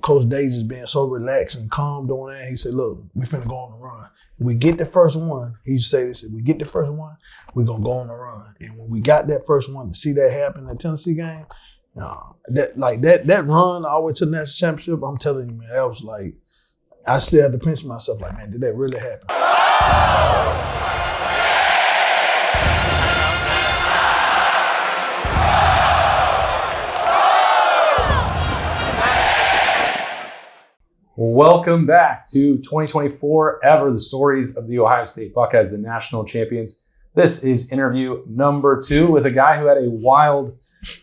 Coach Day just being so relaxed and calm doing that. He said, look, we finna go on the run. We get the first one. He used to say this, if we get the first one, we're going to go on the run. And when we got that first one, to see that happen in the Tennessee game, that run all the way to the national championship, I'm telling you, man, that was like, I still had to pinch myself like, man, did that really happen? Welcome back to 2024 Ever, the stories of the Ohio State Buckeyes, the national champions. This is interview number 2 with a guy who had a wild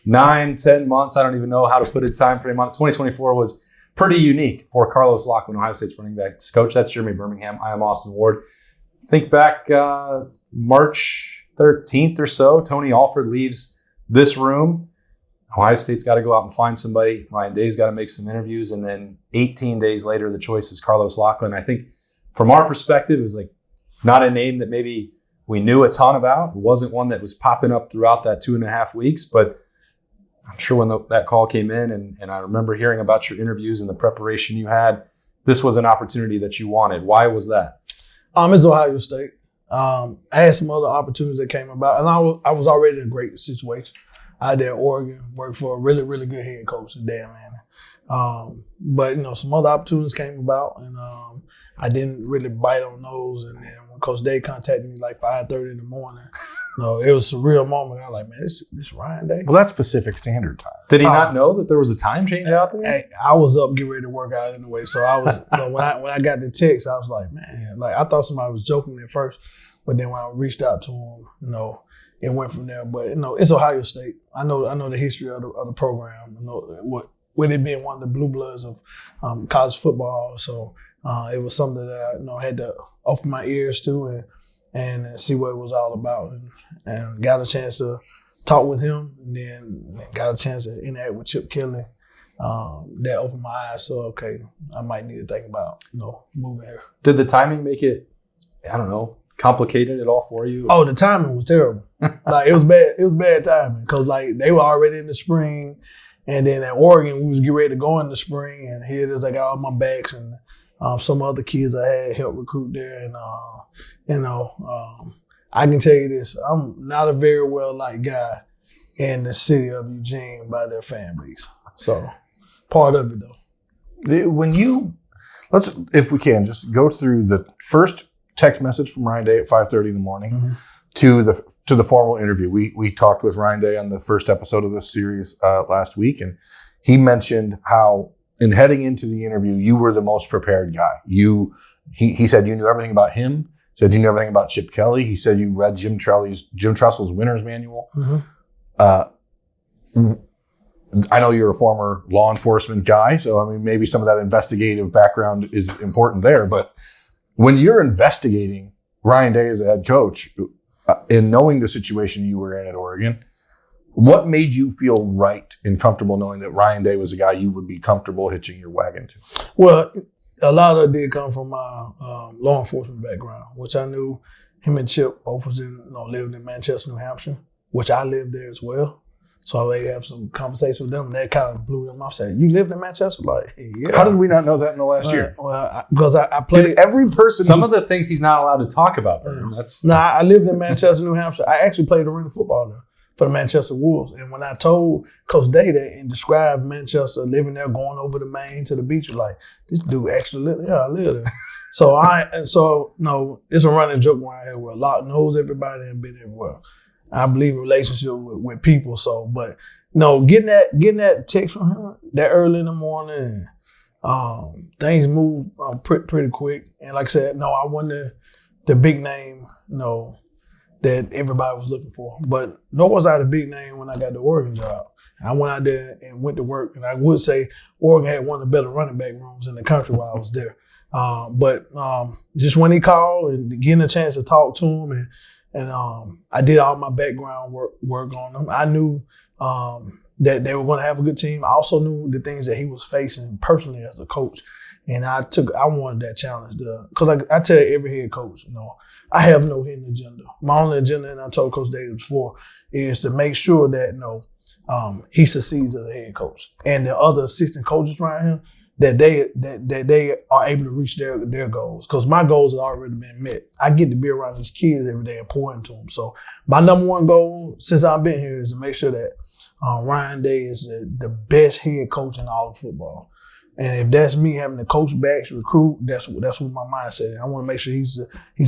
9-10 months. I don't even know how to put a time frame on it. 2024 was pretty unique for Carlos Locklyn, Ohio State's running backs coach. That's Jeremy Birmingham. I am Austin Ward. Think back March 13th or so, Tony Alford leaves this room. Ohio State's got to go out and find somebody. Ryan Day's got to make some interviews. And then 18 days later, the choice is Carlos Locklyn. I think from our perspective, it was like not a name that maybe we knew a ton about. It wasn't one that was popping up throughout that 2.5 weeks. But I'm sure when that call came in, and I remember hearing about your interviews and the preparation you had, this was an opportunity that you wanted. Why was that? It's Ohio State. I had some other opportunities that came about. And I was already in a great situation. Out there in Oregon, worked for a really, really good head coach in Dan Lanning. But, some other opportunities came about, and I didn't really bite on those. And then when Coach Day contacted me like 5:30 in the morning, it was a surreal moment. I was like, man, this Ryan Day. Well, that's Pacific Standard Time. Did he not know that there was a time change out there? I was up getting ready to work out anyway. So I was, when I got the text, I was like, man, I thought somebody was joking at first. But then when I reached out to him, it went from there. But, it's Ohio State. I know the history of the program. I know with it being one of the blue bloods of college football. So it was something that I had to open my ears to and see what it was all about. And got a chance to talk with him, and then got a chance to interact with Chip Kelly. That opened my eyes. So, okay, I might need to think about, moving here. Did the timing make it, complicated at all for you? Oh, the timing was terrible. It was bad. It was bad timing because they were already in the spring, and then at Oregon we was getting ready to go in the spring, and here it is. I got all my backs and some other kids I had helped recruit there, and I can tell you this: I'm not a very well liked guy in the city of Eugene by their fan base. So part of it though. Let's, if we can, just go through the first text message from Ryan Day at 5:30 in the morning to the formal interview. We talked with Ryan Day on the first episode of this series last week, and he mentioned how in heading into the interview, you were the most prepared guy. He said you knew everything about him. Said you knew everything about Chip Kelly. He said you read Jim Tressel's winner's manual. I know you're a former law enforcement guy, so maybe some of that investigative background is important there. But when you're investigating Ryan Day as a head coach, in knowing the situation you were in at Oregon, what made you feel right and comfortable knowing that Ryan Day was a guy you would be comfortable hitching your wagon to? Well, a lot of it did come from my law enforcement background, which I knew him and Chip both lived in Manchester, New Hampshire, which I lived there as well. So I have some conversation with them, and that kind of blew them off. Said, "You lived in Manchester?" Like, yeah. How did we not know that in the last year? Well, because I played Did every person. Some of the things he's not allowed to talk about. I lived in Manchester, New Hampshire. I actually played arena football there for the Manchester Wolves. And when I told Coach Day that and described Manchester, living there, going over the Maine to the beach, was like, this dude actually lived there. Yeah, I live there. So it's a running joke around here where a lot knows everybody and been everywhere. I believe in relationship with people. So, but getting that text from him that early in the morning, things move pretty quick. And like I said, I wasn't the big name, that everybody was looking for. But nor was I the big name when I got the Oregon job. I went out there and went to work, and I would say Oregon had one of the better running back rooms in the country while I was there. But just when he called and getting a chance to talk to him, and I did all my background work on them. I knew that they were going to have a good team. I also knew the things that he was facing personally as a coach. And I wanted that challenge because I tell every head coach, I have no hidden agenda. My only agenda, and I told Coach Davis before, is to make sure that, he succeeds as a head coach, and the other assistant coaches around him that they are able to reach their goals. Because my goals have already been met. I get to be around these kids every day and pour into them. So my number one goal since I've been here is to make sure that Ryan Day is the best head coach in all of football. And if that's me having to coach backs, recruit, that's what my mindset is. I want to make sure he's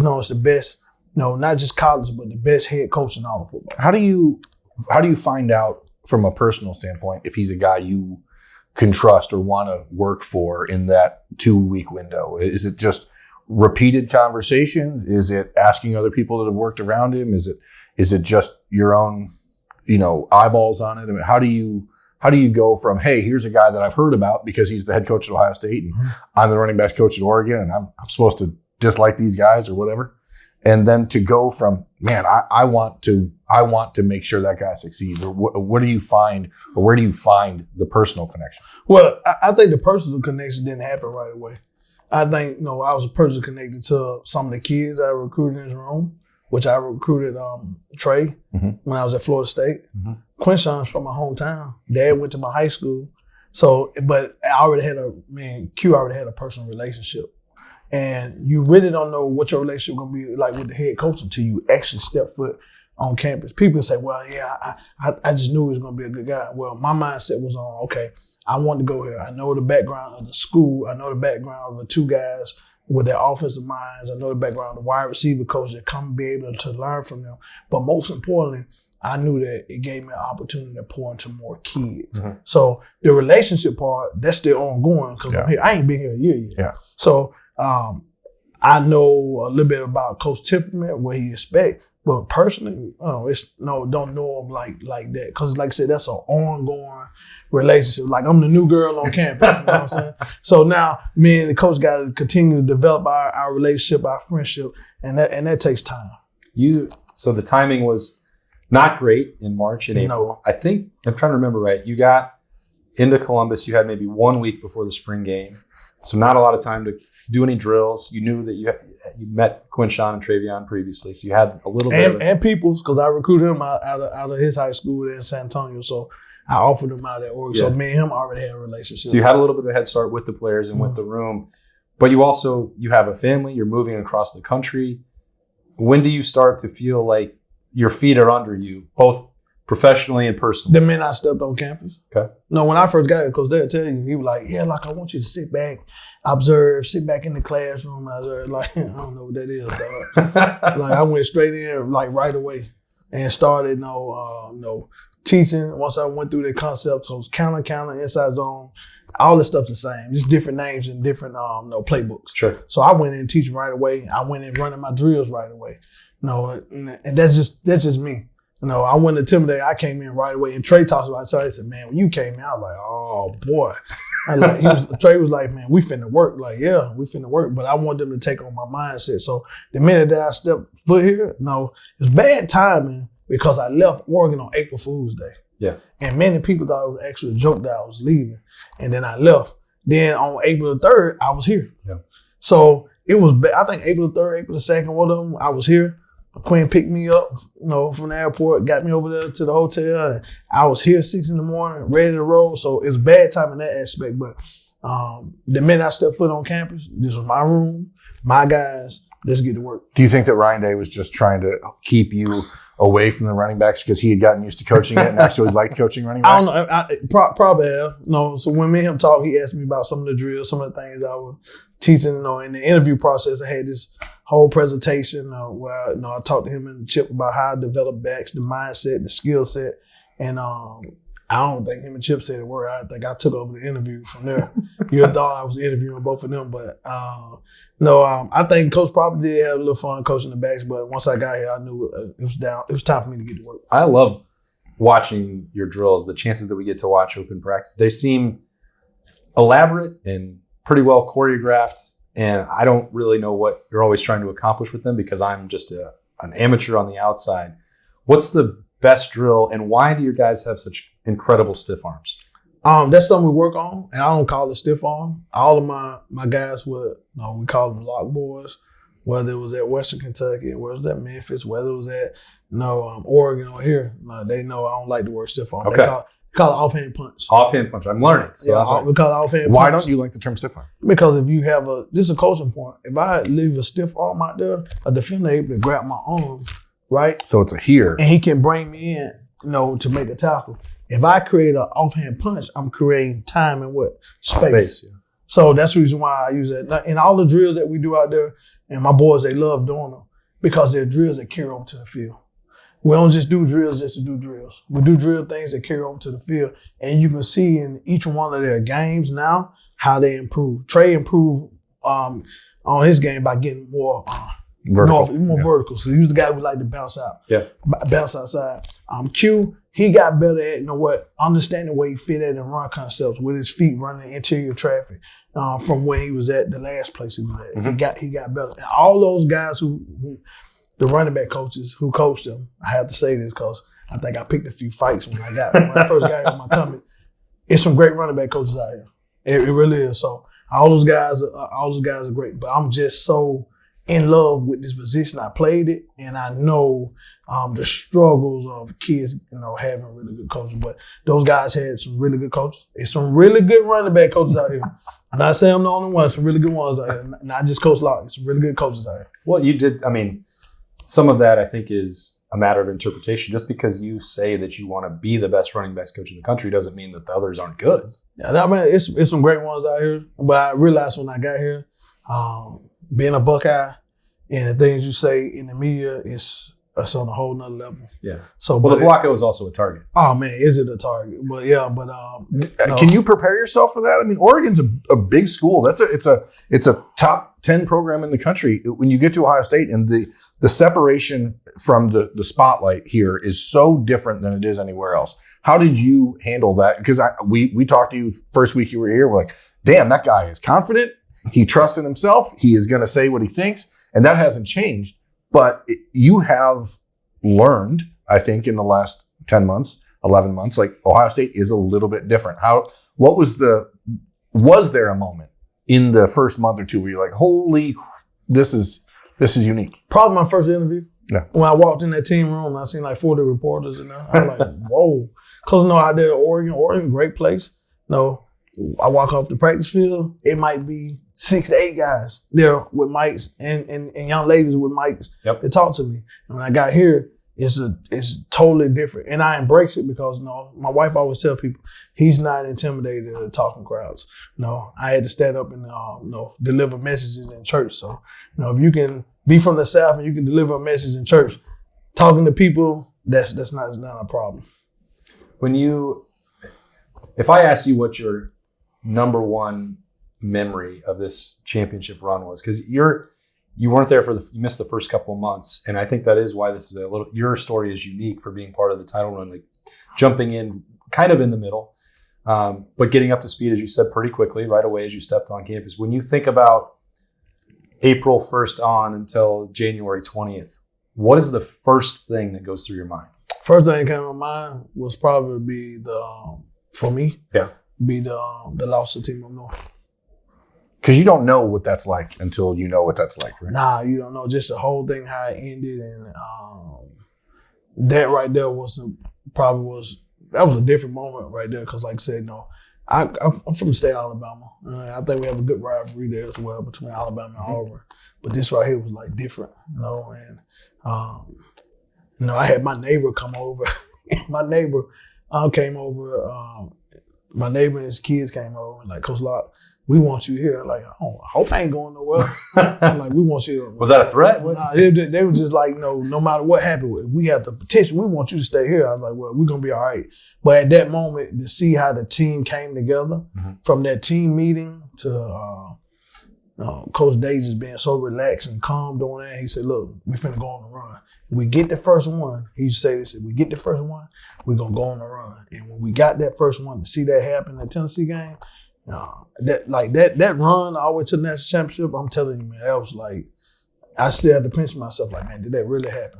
known as the best, not just college, but the best head coach in all of football. How do you find out from a personal standpoint if he's a guy you can trust or want to work for in that 2-week window? Is it just repeated conversations? Is it asking other people that have worked around him? Is it just your own, eyeballs on it? I mean, how do you go from, hey, here's a guy that I've heard about because he's the head coach at Ohio State and I'm the running backs coach at Oregon and I'm supposed to dislike these guys or whatever, and then to go from, man, I want to make sure that guy succeeds, or what do you find, or where do you find the personal connection? Well, I think the personal connection didn't happen right away. I think, I was personally connected to some of the kids I recruited in his room, which I recruited Trey when I was at Florida State. Quinshon's from my hometown. Dad went to my high school. So, but Q already had a personal relationship. And you really don't know what your relationship going to be like with the head coach until you actually step foot on campus. People say, well, yeah, I just knew he was going to be a good guy. Well, my mindset was on, okay, I want to go here. I know the background of the school. I know the background of the two guys with their offensive minds. I know the background of the wide receiver coach that come and be able to learn from them. But most importantly, I knew that it gave me an opportunity to pour into more kids. So the relationship part, that's still ongoing because I'm here. I ain't been here a year yet. Yeah. So I know a little bit about Coach temperament, what he expects. But personally, don't know him like that. Because like I said, that's an ongoing relationship. Like I'm the new girl on campus, you know what I'm saying? So now me and the coach got to continue to develop our relationship, our friendship, and that takes time. So the timing was not great in March and April. No. I think, I'm trying to remember right, you got into Columbus, you had maybe 1 week before the spring game. So not a lot of time to do any drills. You knew that you met Quinshon and Travion previously, so you had a little bit and Peoples, because I recruited him out of his high school there in San Antonio. So I offered him out at Oregon. Yeah. So me and him already had a relationship. So you had a little bit of a head start with the players and with the room. But you have a family. You're moving across the country. When do you start to feel like your feet are under you, both professionally and personally? The minute I stepped on campus. Okay. No, when I first got here, Coach they'll tell you, he was like, yeah, like I want you to sit back, observe, sit back in the classroom, observe. Like, I don't know what that is, dog. Like I went straight in like right away and started teaching. Once I went through the concepts, so counter, inside zone, all this stuff's the same. Just different names and different playbooks. Sure. So I went in teaching right away. I went in running my drills right away. And that's just me. I wasn't intimidated. I came in right away. And Trey talks about it. So he said, man, when you came in, I was like, oh, boy. Trey was like, man, we finna work. Like, yeah, we finna work. But I want them to take on my mindset. So the minute that I stepped foot here, it's bad timing because I left Oregon on April Fool's Day. Yeah. And many people thought it was actually a joke that I was leaving. And then I left. Then on April the 3rd, I was here. Yeah. So it was, I think April the 3rd, April the 2nd, one of them, I was here. Quinn picked me up, from the airport, got me over there to the hotel. And I was here 6 in the morning, ready to roll. So it was bad time in that aspect. But the minute I stepped foot on campus, this was my room, my guys, let's get to work. Do you think that Ryan Day was just trying to keep you away from the running backs because he had gotten used to coaching it and actually liked coaching running backs? I don't know. Probably have. So when me and him talked, he asked me about some of the drills, some of the things I was teaching. In the interview process, I had this whole presentation where I talked to him and Chip about how I develop backs, the mindset, the skill set. And I don't think him and Chip said a word. I think I took over the interview from there. You thought I was interviewing both of them, but I think Coach probably did have a little fun coaching the backs, but once I got here, I knew it was time for me to get to work. I love watching your drills, the chances that we get to watch open practice. They seem elaborate and pretty well choreographed, and I don't really know what you're always trying to accomplish with them because I'm just an amateur on the outside. What's the best drill, and why do your guys have such incredible stiff arms? That's something we work on, and I don't call it stiff arm. All of my guys we call them lock boys. whether it was at Western Kentucky, whether it was at Memphis, whether it was at Oregon or here. They know I don't like the word stiff arm. Okay. They call it offhand punch. Offhand punch. I'm learning. So yeah, that's we call it offhand punch. Why don't you like the term stiff arm? Because if you have this is a coaching point. If I leave a stiff arm out there, a defender able to grab my arm, right? So it's a here. And he can bring me in, to make a tackle. If I create an offhand punch, I'm creating time and what? Space. Yeah. So that's the reason why I use that. And all the drills that we do out there, and my boys, they love doing them because they're drills that carry over to the field. We don't just do drills just to do drills. We do drill things that carry over to the field. And you can see in each one of their games now how they improve. Trey improved on his game by getting more vertical. So he was the guy who liked to bounce out. Yeah. Bounce outside. Q, he got better at, understanding where he fit at and run concepts with his feet running interior traffic from where he was at the last place he was at. Mm-hmm. He got better. And all those guys who the running back coaches who coached him, I have to say this because I think I picked a few fights when I first got here on my coming. It's some great running back coaches out here. It really is. So all those guys are great. But I'm just so in love with this position. I played it, and I know the struggles of kids, having really good coaches. But those guys had some really good coaches. There's some really good running back coaches out here. I'm not saying I'm the only one. Some really good ones out here. Not just Coach Locklyn. Some really good coaches out here. Well, you did. Some of that I think is a matter of interpretation. Just because you say that you want to be the best running backs coach in the country doesn't mean that the others aren't good. Yeah, it's some great ones out here. But I realized when I got here, being a Buckeye and the things you say in the media is on a whole nother level. Yeah. So, the Blocko is also a target. Oh man, is it a target? But yeah, Can you prepare yourself for that? Oregon's a big school. It's a top 10 program in the country. When you get to Ohio State, and the separation from the spotlight here is so different than it is anywhere else. How did you handle that? Because we talked to you first week you were here. We're like, damn, that guy is confident. He trusts in himself. He is going to say what he thinks, and that hasn't changed. But you have learned, I think, in the last 10 months, 11 months, like Ohio State is a little bit different. Was there a moment in the first month or two where you're like, holy, this is unique? Probably my first interview. Yeah. When I walked in that team room, I seen like 40 reporters in there. I'm like, whoa. Because I did Oregon, great place. I walk off the practice field, it might be 6 to 8 guys there with mics and young ladies with mics that talk to me. And when I got here, it's totally different. And I embrace it because, my wife always tell people he's not intimidated at talking crowds. I had to stand up and, deliver messages in church. So, if you can be from the South and you can deliver a message in church, talking to people, that's not a problem. If I asked you what your number one memory of this championship run was, because you weren't there you missed the first couple of months, and I think that is why this is your story is unique for being part of the title run, like jumping in kind of in the middle, but getting up to speed, as you said, pretty quickly right away as you stepped on campus. When you think about April 1st on until January 20th, what is the first thing that goes through your mind? First thing that came to my mind was probably be the loss to Team Up North. Because you don't know what that's like until you know what that's like, right? Nah, you don't know. Just the whole thing, how it ended. And that right there was a different moment right there. Because like I said, I'm from the state of Alabama. I think we have a good rivalry there as well between Alabama and Auburn. But this right here was like different, and I had my neighbor come over. My neighbor came over. My neighbor and his kids came over and like, Coach Lock, we want you here. Like, I hope I ain't going nowhere. Like, we want you here. Was that a threat? Nah, they were just like, no matter what happened, we have the potential. We want you to stay here. I was like, well, we're going to be all right. But at that moment, to see how the team came together, from that team meeting to Coach Day just being so relaxed and calm doing that, he said, look, we finna go on the run. We get the first one. He used to say this, if we get the first one, we're going to go on the run. And when we got that first one, to see that happen in the Tennessee game, that run all the way to the national championship, I'm telling you, man, that was like, I still had to pinch myself like, man, did that really happen?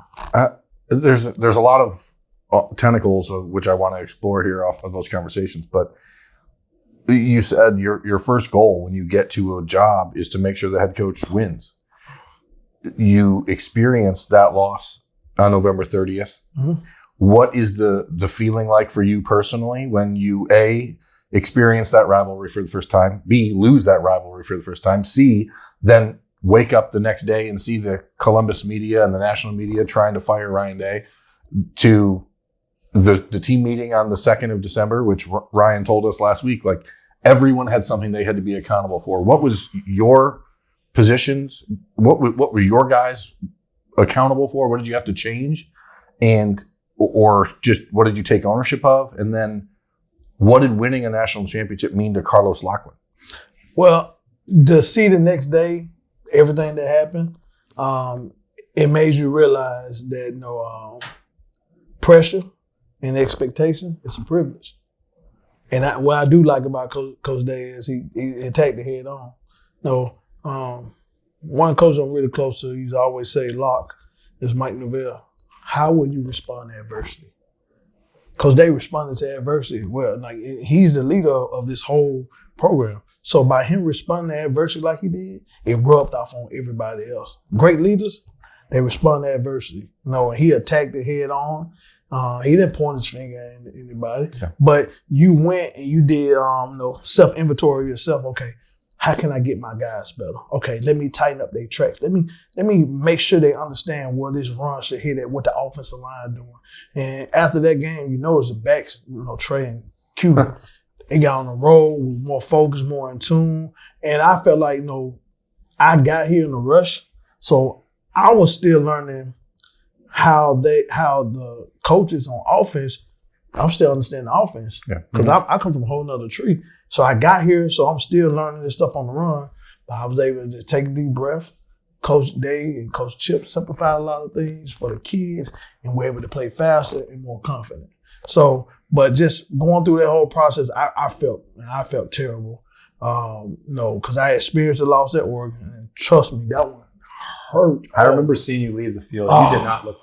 There's a lot of tentacles of which I want to explore here off of those conversations, but you said your first goal when you get to a job is to make sure the head coach wins. you experienced that loss on November 30th. Mhm. What is the feeling like for you personally when you, A, experience that rivalry for the first time, B, lose that rivalry for the first time, C, then wake up the next day and see the Columbus media and the national media trying to fire Ryan Day, to the team meeting on the 2nd of December, which Ryan told us last week, like everyone had something they had to be accountable for. What was your positions? What were your guys accountable for? What did you have to change? Or just what did you take ownership of? And then what did winning a national championship mean to Carlos Locklyn? Well, to see the next day, everything that happened, it made you realize that pressure and expectation is a privilege. And what I do like about Coach Day is he attacked it head on. One coach I'm really close to, he's always say, Lock, is Mike Novell. How would you respond to adversity? Because they responded to adversity well. Like, he's the leader of this whole program. So by him responding to adversity like he did, it rubbed off on everybody else. Great leaders, they respond to adversity. He attacked it head on. He didn't point his finger at anybody. Yeah. But you went and you did self-inventory of yourself. Okay, how can I get my guys better? Okay, let me tighten up their tracks. Let me make sure they understand where this run should hit at, what the offensive line doing. And after that game, it's the backs, Trey and Cuban. They got on the road, more focused, more in tune. And I felt like, I got here in a rush. So I was still learning how the coaches on offense, I'm still understanding the offense. Because I come from a whole nother tree. So I got here, so I'm still learning this stuff on the run. But I was able to take a deep breath. Coach Day and Coach Chip simplified a lot of things for the kids, and we're able to play faster and more confident. So, but just going through that whole process, I felt terrible. Because I experienced a loss at Oregon, and trust me, that one hurt. I remember seeing you leave the field. You did not look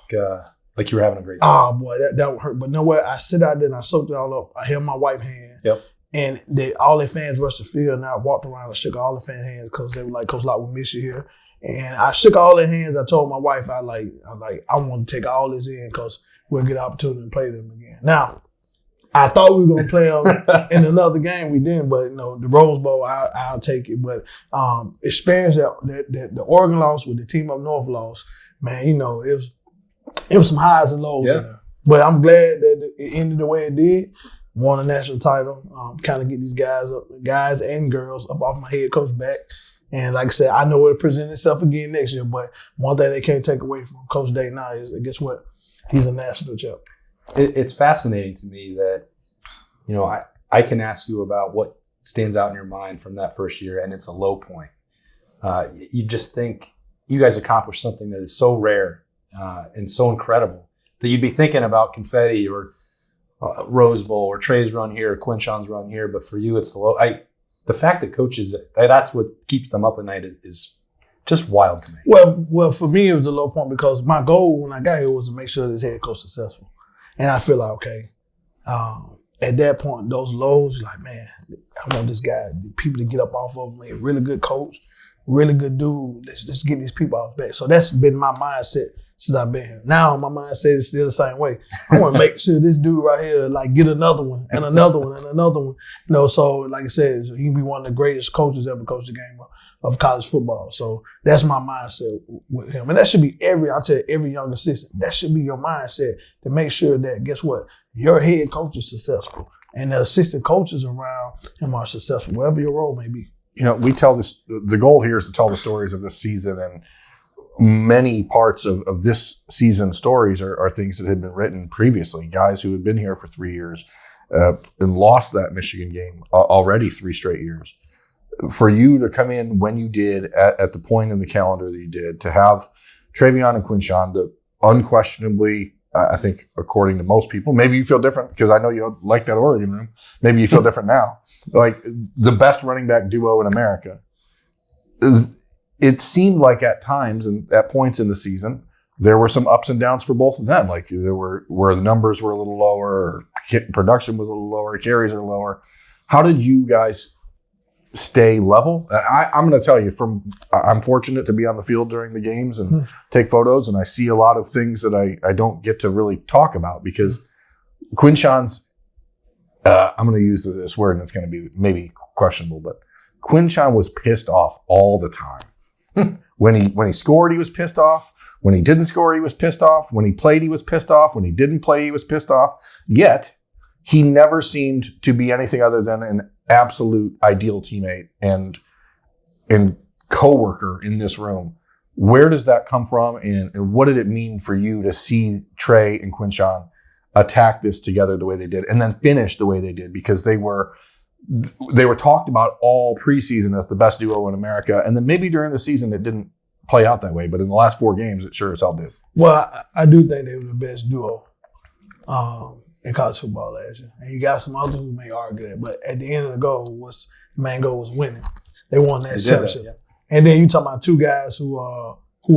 like you were having a great time. Oh boy, that would hurt. But you know what? I sit out there and I soaked it all up. I held my wife's hand. Yep. And all their fans rushed the field, and I walked around and shook all the fans' hands because they were like, Coach Lock, we miss you here. And I shook all their hands. I told my wife, I want to take all this in because we'll get an opportunity to play them again. Now, I thought we were going to play them in another game. We didn't, but the Rose Bowl, I'll take it. But experience that the Oregon loss with the team up north loss, man, it was some highs and lows in there. But I'm glad that it ended the way it did. Won a national title, kind of get these guys and girls up off my head coach back. And like I said, I know it'll present itself again next year, but one thing they can't take away from Coach Day now is, guess what? He's a national champ. It's fascinating to me that, I can ask you about what stands out in your mind from that first year, and it's a low point. You just think you guys accomplished something that is so rare and so incredible that you'd be thinking about confetti or Rose Bowl or Trey's run here or Quinshon's run here, but for you, it's the low. The fact that coaches, that's what keeps them up at night is just wild to me. Well, for me, it was a low point because my goal when I got here was to make sure this head coach successful. And I feel like, okay, at that point, those lows, like, man, I want this guy, people to get up off of me, a really good coach, really good dude. Let's get these people off back. So that's been my mindset since I've been here. Now my mindset is still the same way. I want to make sure this dude right here, get another one and another one and another one. So like I said, he'd be one of the greatest coaches ever coached the game of college football. So that's my mindset with him. And that should be every young assistant, that should be your mindset to make sure that, guess what? Your head coach is successful and the assistant coaches around him are successful, whatever your role may be. We tell this, the goal here is to tell the stories of this season, and many parts of this season's stories are things that had been written previously. Guys who had been here for 3 years and lost that Michigan game already 3 straight years. For you to come in when you did at the point in the calendar that you did, to have Travion and Quinshon, the unquestionably, I think, according to most people, maybe you feel different because I know you like that Oregon room. Maybe you feel different now. Like the best running back duo in America. It seemed like at times and at points in the season, there were some ups and downs for both of them. Like there were where the numbers were a little lower, or production was a little lower, carries are lower. How did you guys stay level. I'm going to tell you, I'm fortunate to be on the field during the games and take photos, and I see a lot of things that I don't get to really talk about because Quinshon's, I'm going to use this word and it's going to be maybe questionable, but Quinshon was pissed off all the time. When he scored, he was pissed off. When he didn't score, he was pissed off. When he played, he was pissed off. When he didn't play, he was pissed off. Yet, he never seemed to be anything other than an absolute ideal teammate and coworker in this room. Where does that come from, and what did it mean for you to see Trey and Quinshon attack this together the way they did, and then finish the way they did? Because they were talked about all preseason as the best duo in America, and then maybe during the season it didn't play out that way, but in the last 4 games it sure as hell did. Well, I do think they were the best duo in college football last year. And you got some others who may argue that, but at the end of the main goal was winning. They won that championship. Yeah. And then you talking about 2 guys who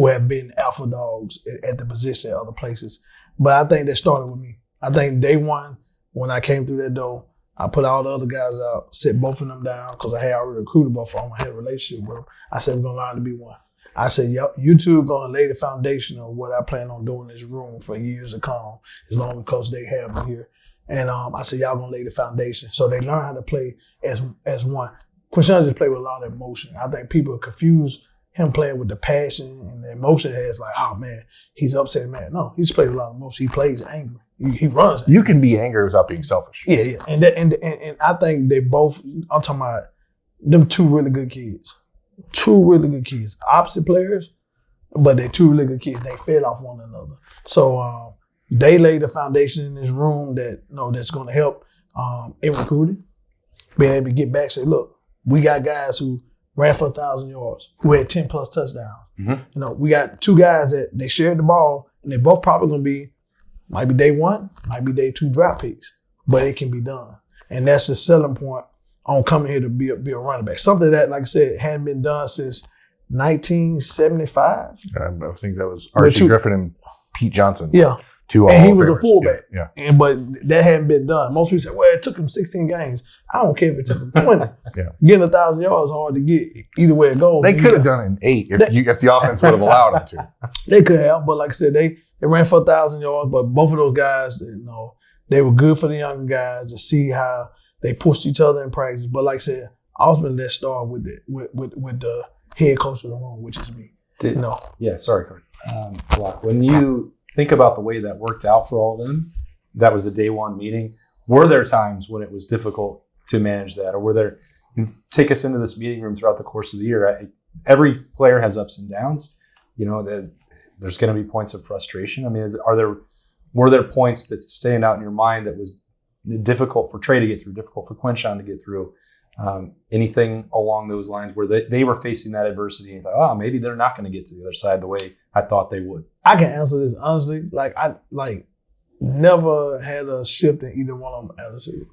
have been alpha dogs at the position at other places. But I think that started with me. I think day one, when I came through that door, I put all the other guys out, sit both of them down, because I had already recruited both of them. I had a relationship with them. I said, we're going to learn to be one. I said, yep, you two are going to lay the foundation of what I plan on doing in this room for years to come, as long as Coach Day have me here. And I said, y'all going to lay the foundation. So they learn how to play as one. Quinshon just played with a lot of emotion. I think people confuse him playing with the passion and the emotion. It's like, oh, man, he's upset, man. No, he's played with a lot of emotion. He plays angry. He runs. You can be angry without being selfish. Yeah. And I think they both, I'm talking about them 2 really good kids. 2 really good kids. Opposite players, but they're 2 really good kids. They fed off one another. So they laid the foundation in this room that's going to help in recruiting. Being able to get back, say, look, we got guys who ran for 1,000 yards, who had 10+ touchdowns. Mm-hmm. We got 2 guys that they shared the ball, and they're both probably going to be, might be day 1, might be day 2 draft picks, but it can be done. And that's the selling point on coming here to be a running back. Something that, like I said, hadn't been done since 1975. I think that was Archie Griffin and Pete Johnson. Yeah. 2 and he was a fullback. Yeah. But that hadn't been done. Most people say, well, it took him 16 games. I don't care if it took him 20. Yeah. Getting 1,000 yards is hard to get either way it goes. They could have done it in 8 if the offense would have allowed them to. They could have, but like I said, they ran for 1,000 yards, but both of those guys, they were good for the younger guys to see how they pushed each other in practice. But like I said, ultimately let's start with the head coach of the room, which is me. Yeah, sorry, Coach. When you think about the way that worked out for all of them, that was a day 1 meeting. Were there times when it was difficult to manage that? Or take us into this meeting room throughout the course of the year. Every player has ups and downs. There's going to be points of frustration. I mean, were there points that stand out in your mind that was difficult for Trey to get through, difficult for Quinshon to get through? Anything along those lines where they were facing that adversity and thought, maybe they're not going to get to the other side the way I thought they would? I can answer this honestly. I never had a shift in either one of them attitude.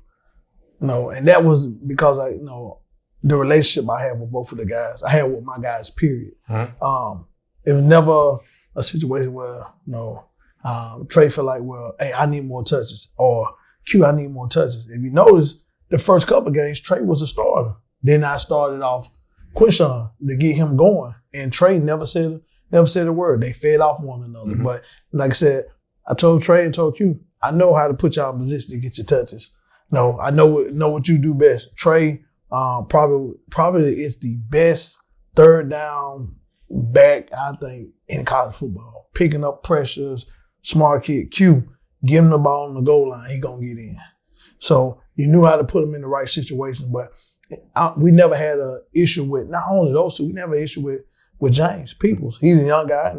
And that was because the relationship I had with both of the guys, I had with my guys, period. Mm-hmm. It was never a situation where, Trey felt like, well, hey, I need more touches, or Q, I need more touches. If you notice, the first couple of games, Trey was a starter. Then I started off Quinshon to get him going, and Trey never said a word. They fed off one another. Mm-hmm. But like I said, I told Trey and told Q, I know how to put y'all in position to get your touches. I know what you do best. Trey probably is the best 3rd down back, I think, in college football. Picking up pressures, smart kid. Q, give him the ball on the goal line, he gonna get in. So you knew how to put him in the right situations, but we never had an issue with, not only those 2, we never had an issue with James Peoples. He's a young guy,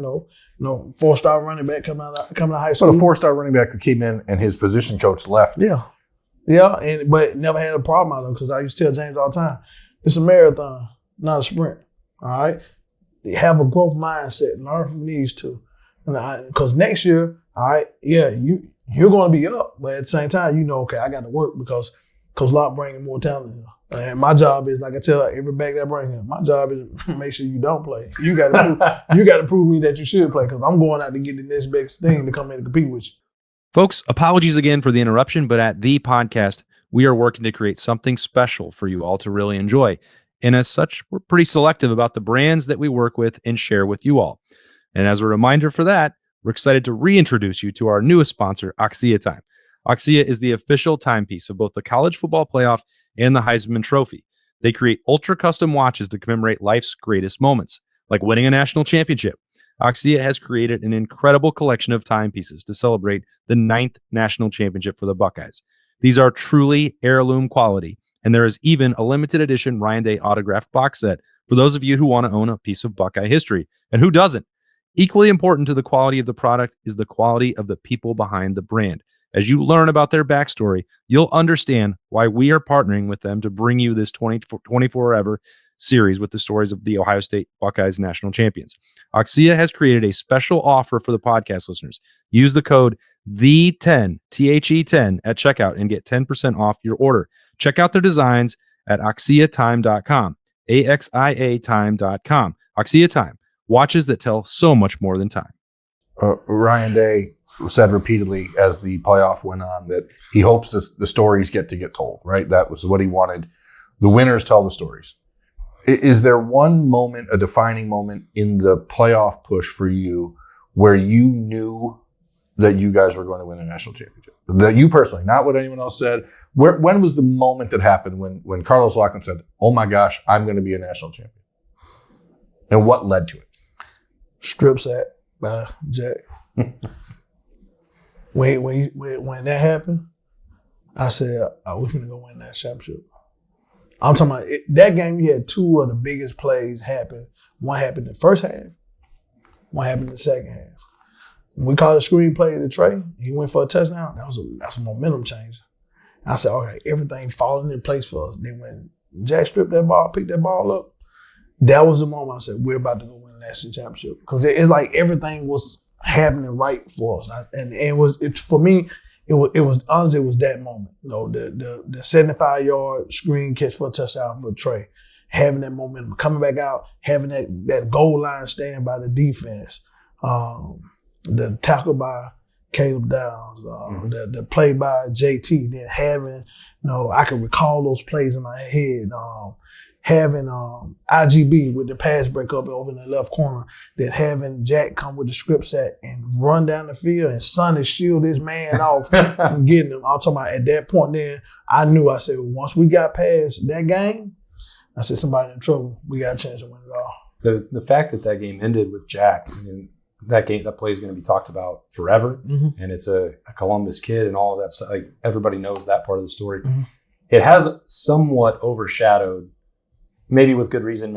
4-star running back coming out of high school. But a 4-star running back who came in and his position coach left. Yeah, but never had a problem out of it, because I used to tell James all the time, it's a marathon, not a sprint. All right? Have a growth mindset. Learn from these 2. Because next year, all right, yeah, you're going to be up, but at the same time, okay, I got to work because Coach Lock bringing more talent in. And my job is, like I tell every back that bring him, my job is to make sure you don't play. You got to prove me that you should play, because I'm going out to get the next best thing to come in and compete with you. Folks, apologies again for the interruption, but at the podcast, we are working to create something special for you all to really enjoy. And as such, we're pretty selective about the brands that we work with and share with you all. And as a reminder for that, we're excited to reintroduce you to our newest sponsor, Axia Time. Axia is the official timepiece of both the college football playoff and the Heisman Trophy. They create ultra custom watches to commemorate life's greatest moments, like winning a national championship. Axia has created an incredible collection of timepieces to celebrate the 9th national championship for the Buckeyes. These are truly heirloom quality, and there is even a limited edition Ryan Day autographed box set for those of you who want to own a piece of Buckeye history. And who doesn't? Equally important to the quality of the product is the quality of the people behind the brand. As you learn about their backstory, you'll understand why we are partnering with them to bring you this 24-ever series with the stories of the Ohio State Buckeyes national champions. Axia has created a special offer for the podcast listeners. Use the code THE10, THE10 at checkout and get 10% off your order. Check out their designs at axiatime.com, AXIA time.com. Axia Time, watches that tell so much more than time. Ryan Day said repeatedly as the playoff went on that he hopes the stories get told, right? That was what he wanted. The winners tell the stories. Is there one moment, a defining moment in the playoff push for you where you knew that you guys were going to win a national championship? That you personally, not what anyone else said. When was the moment that happened when Carlos Locklyn said, oh my gosh, I'm going to be a national champion? And what led to it? Strip sack by Jack. When that happened, I said, we're going to go win that championship. I'm talking about that game. You had two of the biggest plays happen. One happened in the first half. One happened in the second half. When we called a screen play to Trey, he went for a touchdown. That's a momentum changer. I said, okay, everything falling in place for us. Then when Jack stripped that ball, picked that ball up, that was the moment I said, we're about to go win the national championship. Because it's like everything was happening right for us. And for me, it was honestly, it was that moment. You know, the 75-yard screen catch for a touchdown for Trey, having that momentum, coming back out, having that goal line stand by the defense, the tackle by Caleb Downs, the play by JT, then having, I can recall those plays in my head, having IGB with the pass break up over in the left corner, then having Jack come with the script set and run down the field and Sonny shield his man off from getting him. I'm talking about at that point then, I said, once we got past that game, I said, somebody in trouble. We got a chance to win it all. The fact that game ended with Jack, I mean, that play is going to be talked about forever. Mm-hmm. And it's a Columbus kid and all of that stuff. Like, everybody knows that part of the story. Mm-hmm. It has somewhat overshadowed, maybe with good reason,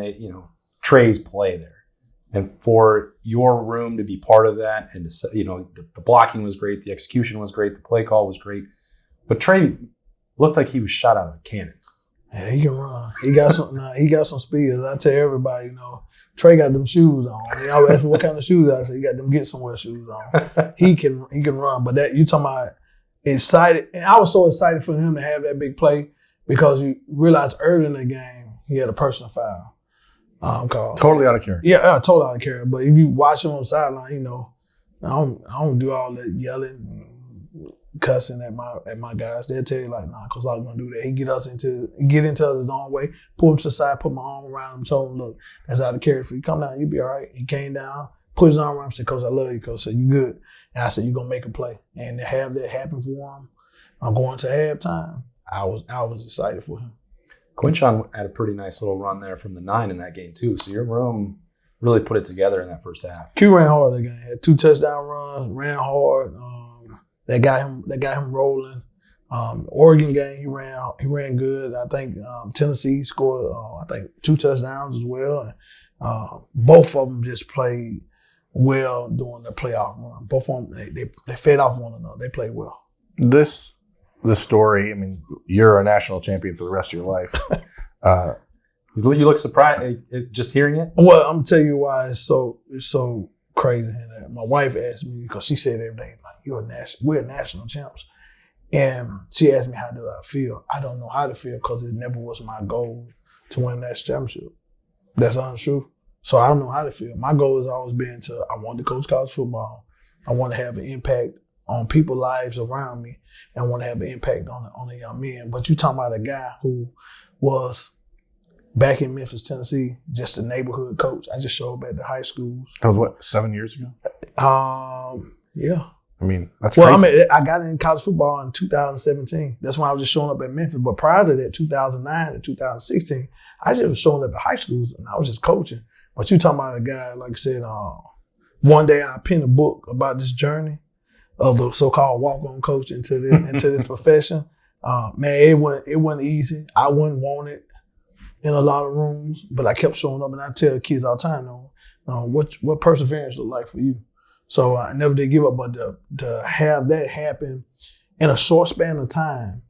Trey's play there. And for your room to be part of that, and the blocking was great, the execution was great, the play call was great. But Trey looked like he was shot out of a cannon. Yeah, he can run. He got some speed. As I tell everybody, Trey got them shoes on. They always ask me what kind of shoes I say. He got them get somewhere shoes on. He can run. But that you talking about excited, and I was so excited for him to have that big play because you realize early in the game he had a personal foul. Called totally out of character. Yeah, totally out of character. But if you watch him on the sideline, I don't do all that yelling, cussing at my guys. They'll tell you like, nah, Coach Locklyn gonna do that. He get into us his own way, pull him to the side, put my arm around him, told him, look, that's out of character for you. Come down, you'll be all right. He came down, put his arm around him, said, Coach, I love you, Coach. Said, you good. And I said, you're gonna make a play. And to have that happen for him, I'm going to halftime. I was excited for him. Quinchon had a pretty nice little run there from the 9 in that game too. So your room really put it together in that first half. Q ran hard that game. Had 2 touchdown runs, ran hard. That got him rolling. Oregon game, he ran good. I think Tennessee scored 2 touchdowns as well. And both of them just played well during the playoff run. Both of them they fed off one another. They played well. The story, I mean, you're a national champion for the rest of your life. You look surprised just hearing it? Well, I'm going to tell you why it's so crazy. And my wife asked me, because she said every day, like, we're national champs. And she asked me, how do I feel? I don't know how to feel because it never was my goal to win that championship. That's untrue. So I don't know how to feel. My goal has always been I want to coach college football. I want to have an impact on people's lives around me, and want to have an impact on the young men. But you talking about a guy who was back in Memphis, Tennessee, just a neighborhood coach. I just showed up at the high schools. That was what, 7 years ago? Yeah. I mean, that's Well, crazy. I got in college football in 2017. That's when I was just showing up at Memphis. But prior to that, 2009 to 2016, I just was showing up at high schools and I was just coaching. But you talking about a guy, like I said, one day I penned a book about this journey of the so-called walk-on coach into this profession. Man, it wasn't easy. I wouldn't want it in a lot of rooms, but I kept showing up, and I tell kids all the time, what perseverance look like for you. So I never did give up, but to have that happen in a short span of time,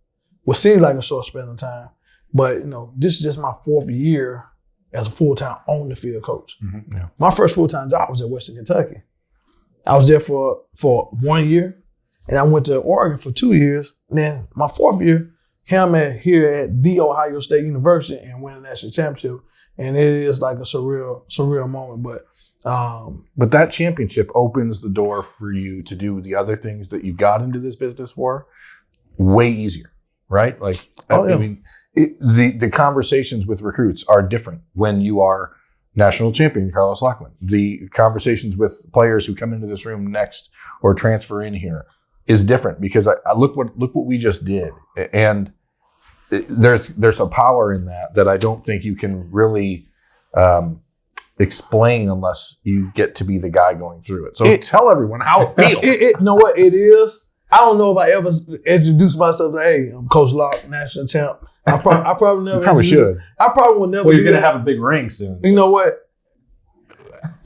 what seems like a short span of time, but this is just my 4th year as a full-time on the field coach. Mm-hmm. Yeah. My first full-time job was at Western Kentucky. I was there for 1 year, and I went to Oregon for 2 years. And then my 4th year, here at The Ohio State University and win a national championship. And it is like a surreal moment. But that championship opens the door for you to do the other things that you got into this business for way easier, right? Like, Oh, yeah. I mean, the conversations with recruits are different when you are national champion Carlos Locklyn. The conversations with players who come into this room next or transfer in here is different because I look what we just did, and there's a power in that I don't think you can really explain unless you get to be the guy going through it. So tell everyone how it feels. You know what it is? I don't know if I ever introduced myself like, hey, I'm Coach Lock, national champ. I probably never. You probably should. I probably will never. Well, you're do going to that. have a big ring soon. You know what?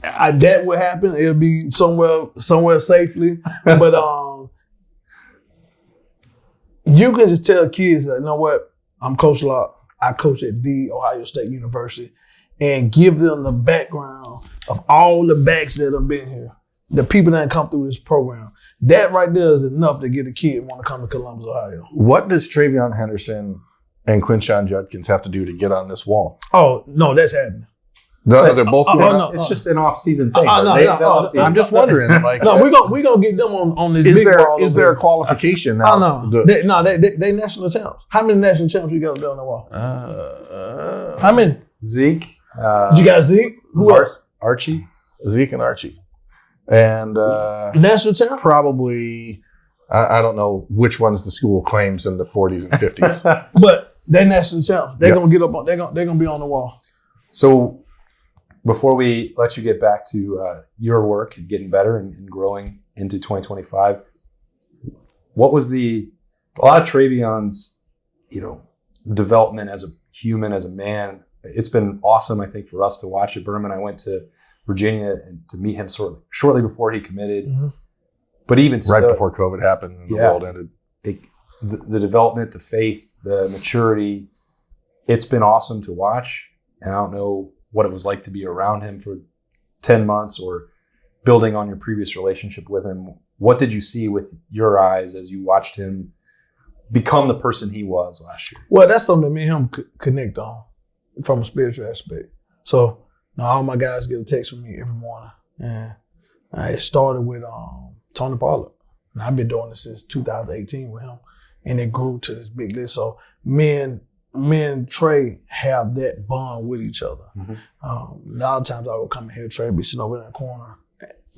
That would happen. It'll be somewhere safely. But you can just tell kids that, you know what? I'm Coach Lock. I coach at The Ohio State University, and give them the background of all the backs that have been here, the people that come through this program. That right there is enough to get a kid want to come to Columbus, Ohio. What does Travion Henderson and Quinshon Judkins have to do to get on this wall? Oh, no, that's happening. No, they're both. It's just an off-season thing. No, I'm just wondering. Like, No, we're gonna get them on this is big ball. there is over there a there. qualification Oh, now? no. They national champs. How many national champs you got there on the wall? How many? Zeke. You got Zeke? Who else? Archie. Zeke and Archie, and National champ? probably I don't know which ones the school claims in the 40s and 50s. But they national champs. They're Yeah. gonna get up on. They're gonna be on the wall. So before we let you get back to your work and getting better and growing into 2025, what was a lot of Travion's, development as a human, as a man? It's been awesome, I think, for us to watch at Berman. I went to Virginia and to meet him shortly before he committed. Mm-hmm. But even Right still, before COVID happened and the world ended. the development, the faith, the maturity, it's been awesome to watch. And I don't know what it was like to be around him for 10 months or building on your previous relationship with him. What did you see with your eyes as you watched him become the person he was last year? Well, that's something that me and him connect on from a spiritual aspect. So now all my guys get a text from me every morning, and it started with Tony Pollard. And I've been doing this since 2018 with him, and it grew to this big list. So me and Trey have that bond with each other. Mm-hmm. A lot of times I would come in here, Trey would be sitting over in the corner,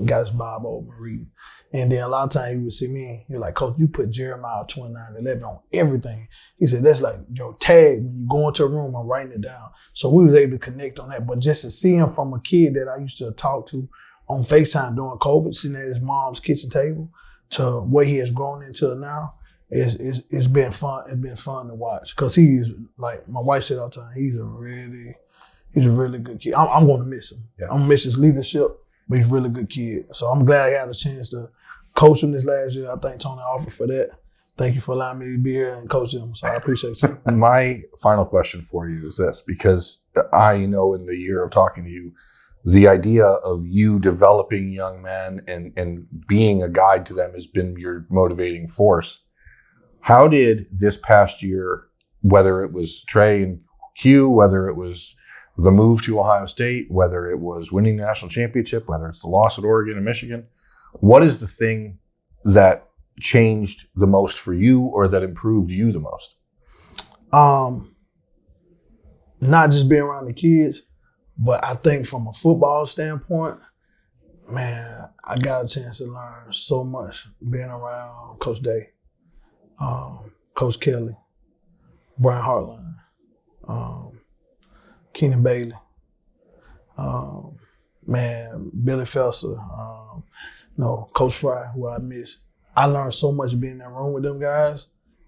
got his Bible open reading. And then a lot of times he would see me, he'd like, Coach, you put Jeremiah 29:11 on everything. He said, that's like your tag when you go into a room, I'm writing it down. So we was able to connect on that. But just to see him from a kid that I used to talk to on FaceTime during COVID, sitting at his mom's kitchen table, to what he has grown into now, it's been fun. It's been fun to watch because he is, like my wife said all the time, he's a really good kid. I'm going to miss him. Yeah. I'm going to miss his leadership, but he's a really good kid. So I'm glad I had a chance to coach him this last year. I thank Tony Offer for that. Thank you for allowing me to be here and coach him. So I appreciate you. My final question for you is this, because I know in the year of talking to you, the idea of you developing young men and being a guide to them has been your motivating force. How did this past year, whether it was Trey and Q, whether it was the move to Ohio State, whether it was winning the national championship, whether it's the loss at Oregon and Michigan, what is the thing that changed the most for you or that improved you the most? not just being around the kids, but I think from a football standpoint, man, I got a chance to learn so much being around Coach Day, Coach Kelly, Brian Hartline, Keenan Bailey, man, Billy Felser, Coach Fry, who I miss. I learned so much being in that room with them guys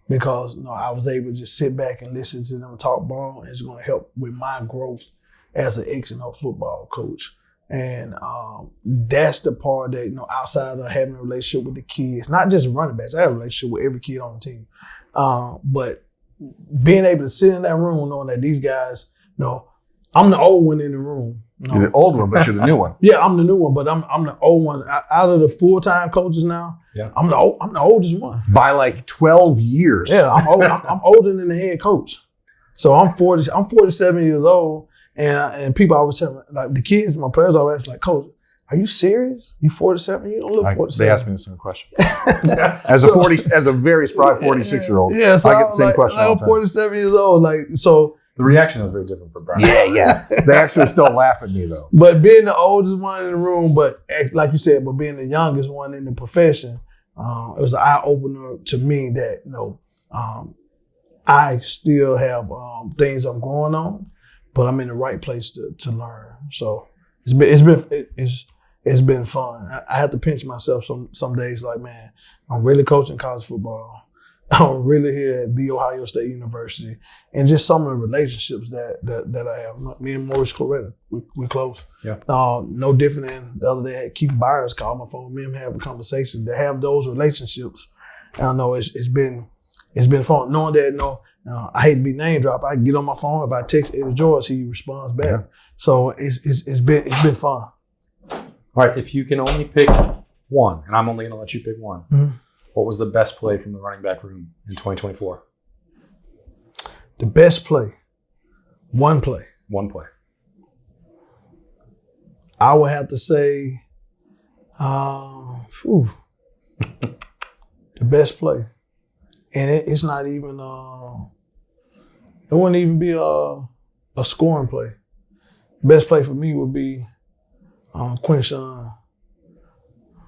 because I was able to just sit back and listen to them talk ball. It's going to help with my growth as an X and O football coach. And that's the part that, outside of having a relationship with the kids, not just running backs, I have a relationship with every kid on the team. But being able to sit in that room knowing that these guys, I'm the old one in the room. You're the old one, but you're the new one. Yeah, I'm the new one, but I'm the old one. Out of the full-time coaches now, I'm the oldest one. By like 12 years. Yeah, I'm old. I'm older than the head coach. So I'm 40. I'm 47 years old, and people always tell me, like the kids, my players always ask, like, Coach, are you serious? You 47? You don't look 47. They asked me the same question. As a very spry 46-year-old, yeah, so I get the same question all the I'm time. 47 years old, so. The reaction was very different for Brian. Yeah. They actually still laugh at me, though. But being the oldest one in the room, but like you said, but being the youngest one in the profession, it was an eye-opener to me that, I still have things I'm growing on, but I'm in the right place to learn. So it's been fun. I have to pinch myself some days like, man, I'm really coaching college football. I'm really here at The Ohio State University, and just some of the relationships that I have. Me and Maurice Coretta, we close. Yeah. No different than the other day. Keith Byers called my phone. Me and him have a conversation. To have those relationships, I know it's been fun. Knowing that I hate to be name dropped. I get on my phone. If I text Eddie George, he responds back. Yeah. So it's been fun. All right, if you can only pick one, and I'm only going to let you pick one. Mm-hmm. What was the best play from the running back room in 2024? The best play. One play. One play. I would have to say the best play. And it's not even it wouldn't even be a scoring play. Best play for me would be Quinshawn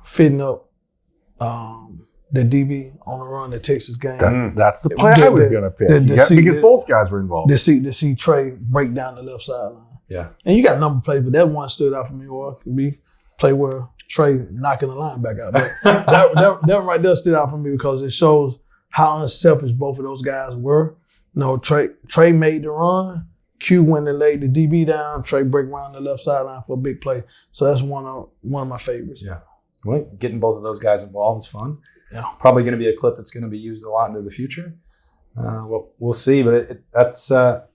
fitting up the DB on the run, the Texas game. That's the play I was going to pick. Because both guys were involved. To see Trey break down the left sideline. Yeah. And you got a number of plays, but that one stood out for me. Or it could be play where Trey knocking the linebacker out. But that one right there stood out for me because it shows how unselfish both of those guys were. Trey made the run. Q went and laid the DB down. Trey break around the left sideline for a big play. So that's one of my favorites. Yeah. Well, getting both of those guys involved is fun. Yeah. Probably going to be a clip that's going to be used a lot into the future. We'll see, but that's a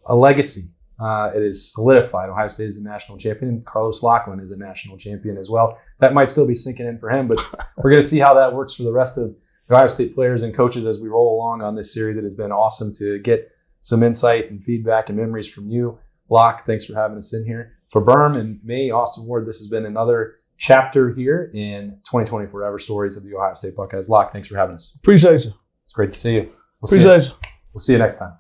legacy. It is solidified. Ohio State is a national champion. Carlos Locklyn is a national champion as well. That might still be sinking in for him, but we're going to see how that works for the rest of the Ohio State players and coaches as we roll along on this series. It has been awesome to get some insight and feedback and memories from you. Locke, thanks for having us in here. For Berm and me, Austin Ward, this has been another chapter here in 2020 Forever Stories of the Ohio State Buckeyes. Locke, thanks for having us. Appreciate you. It's great to see you. We'll see you next time.